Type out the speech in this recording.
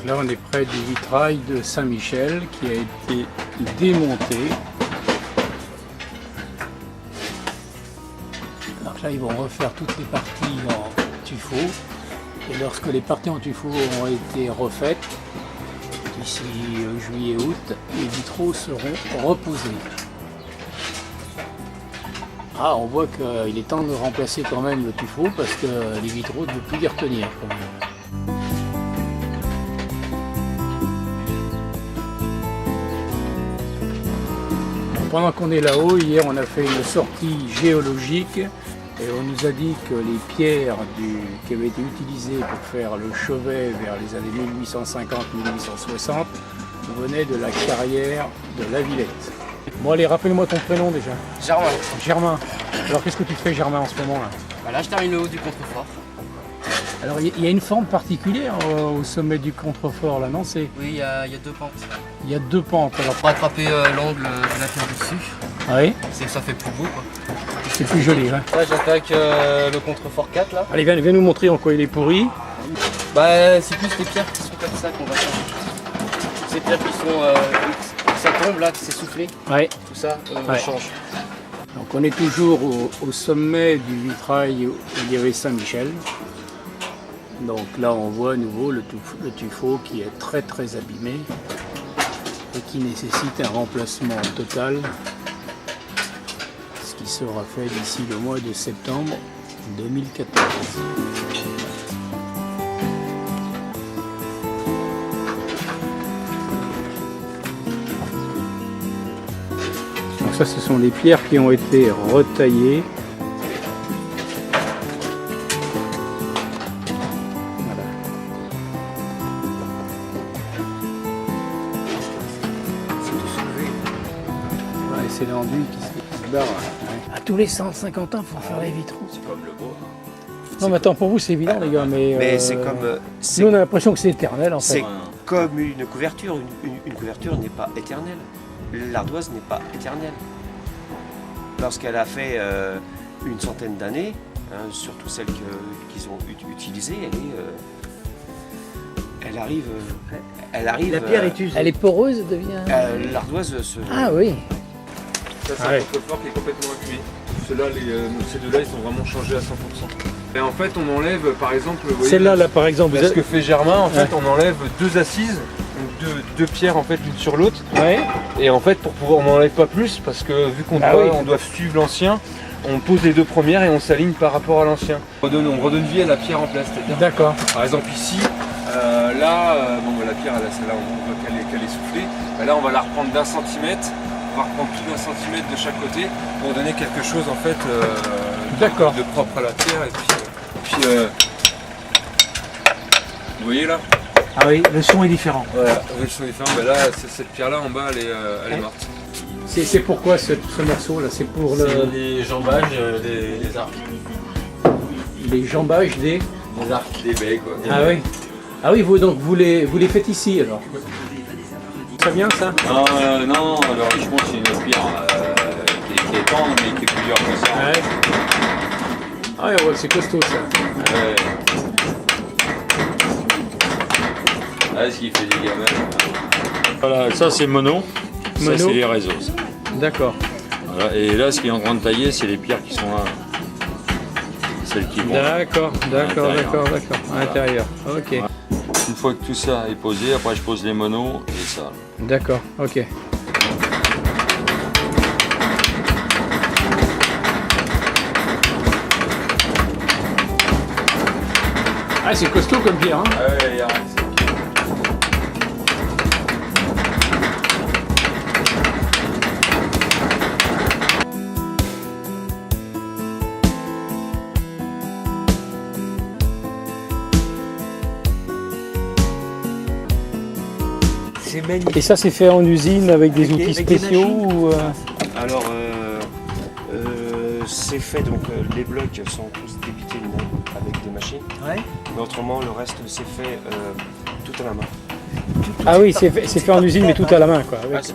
Là, on est près du vitrail de Saint-Michel qui a été démonté. Donc là, ils vont refaire toutes les parties en tuffeau. Et lorsque les parties en tuffeau ont été refaites, d'ici juillet-août, les vitraux seront reposés. Ah, on voit qu'il est temps de remplacer quand même le tuffeau parce que les vitraux ne peuvent plus y retenir quand même. Pendant qu'on est là-haut, hier on a fait une sortie géologique et on nous a dit que les pierres qui avaient été utilisées pour faire le chevet vers les années 1850-1860 venaient de la carrière de la Villette. Bon allez, rappelle-moi ton prénom déjà. Germain. Germain. Alors qu'est-ce que tu fais Germain en ce moment là? Bah là je termine le haut du contrefort. Alors il y a une forme particulière au sommet du contrefort là, non? Oui, il y a deux pentes. Il y a deux pentes. Alors Pour attraper l'angle de la pierre dessus, oui, ça fait plus beau quoi. c'est plus joli. Hein. Là j'attaque le contrefort 4 là. Allez, viens nous montrer en quoi il est pourri. Bah c'est plus les pierres qui sont comme ça qu'on va changer. Ces pierres qui sont ça tombe là, qui s'est soufflé. Ouais. Tout ça, on Ouais. change. Donc on est toujours au sommet du vitrail où il y avait Saint-Michel. Donc là on voit à nouveau le tuffeau qui est très très abîmé et qui nécessite un remplacement total, ce qui sera fait d'ici le mois de septembre 2014. Donc ça ce sont les pierres qui ont été retaillées. C'est l'enduit qui se barre. À tous les 150 ans pour faire les vitraux. C'est comme le bois. Non mais attends, pour vous c'est évident les gars, Mais c'est comme. nous on a l'impression que c'est éternel en fait. C'est comme une couverture. Une couverture n'est pas éternelle. L'ardoise n'est pas éternelle. Lorsqu'elle a fait une centaine d'années, hein, surtout celles qu'ils ont utilisées, elle arrive. La pierre est usée. Elle est poreuse, devient. L'ardoise se. Ah oui. Ça, c'est un contrefort qui est complètement inclus. Ceux-là, ces deux-là, ils sont vraiment changés à 100%. Et en fait, on enlève, par exemple... Celle-là, là, par exemple, ce que fait Germain, en fait, on enlève deux assises, donc deux pierres, en fait, l'une sur l'autre. Ouais. Et en fait, pour pouvoir, on n'enlève pas plus, parce que vu qu'on doit suivre l'ancien, on pose les deux premières et on s'aligne par rapport à l'ancien. On redonne vie à la pierre en place. D'accord. Par exemple, ici, là, la pierre, celle-là, on voit qu'elle est soufflée. Là, on va la reprendre d'1 centimètre. On va reprendre plus d'1 centimètre de chaque côté pour donner quelque chose en fait de propre à la pierre. Et puis vous voyez là? Ah oui, le son est différent. Voilà, le son est différent. Mais là, cette pierre là en bas, elle est morte. C'est pourquoi ce morceau là? C'est pour les jambages des arcs. Les jambages des arcs, des baies quoi. Ah oui. Ah oui, vous les faites ici alors? Ça vient ça? Non, alors je pense que c'est une pierre qui est tendre mais qui est plus dure que ça. Ouais. Ah ouais, c'est costaud ça. Ouais. Ah, ce qui fait des gamins. Voilà, ça c'est mono. Ça c'est les réseaux. D'accord. Voilà. Et là, ce qui est en train de tailler, c'est les pierres qui sont là. Celles qui vont. D'accord. À l'intérieur. Ok. Ouais. Une fois que tout ça est posé, après je pose les monos et ça. D'accord, ok. Ah, c'est costaud comme pierre, hein? Ouais, C'est magnifique. Et ça, c'est fait en usine avec des outils spéciaux ou Alors, c'est fait, donc les blocs sont tous débités avec des machines. Ouais. Mais autrement, le reste, c'est fait tout à la main. Ah oui, c'est fait en usine, mais tout à la main, quoi. Avec...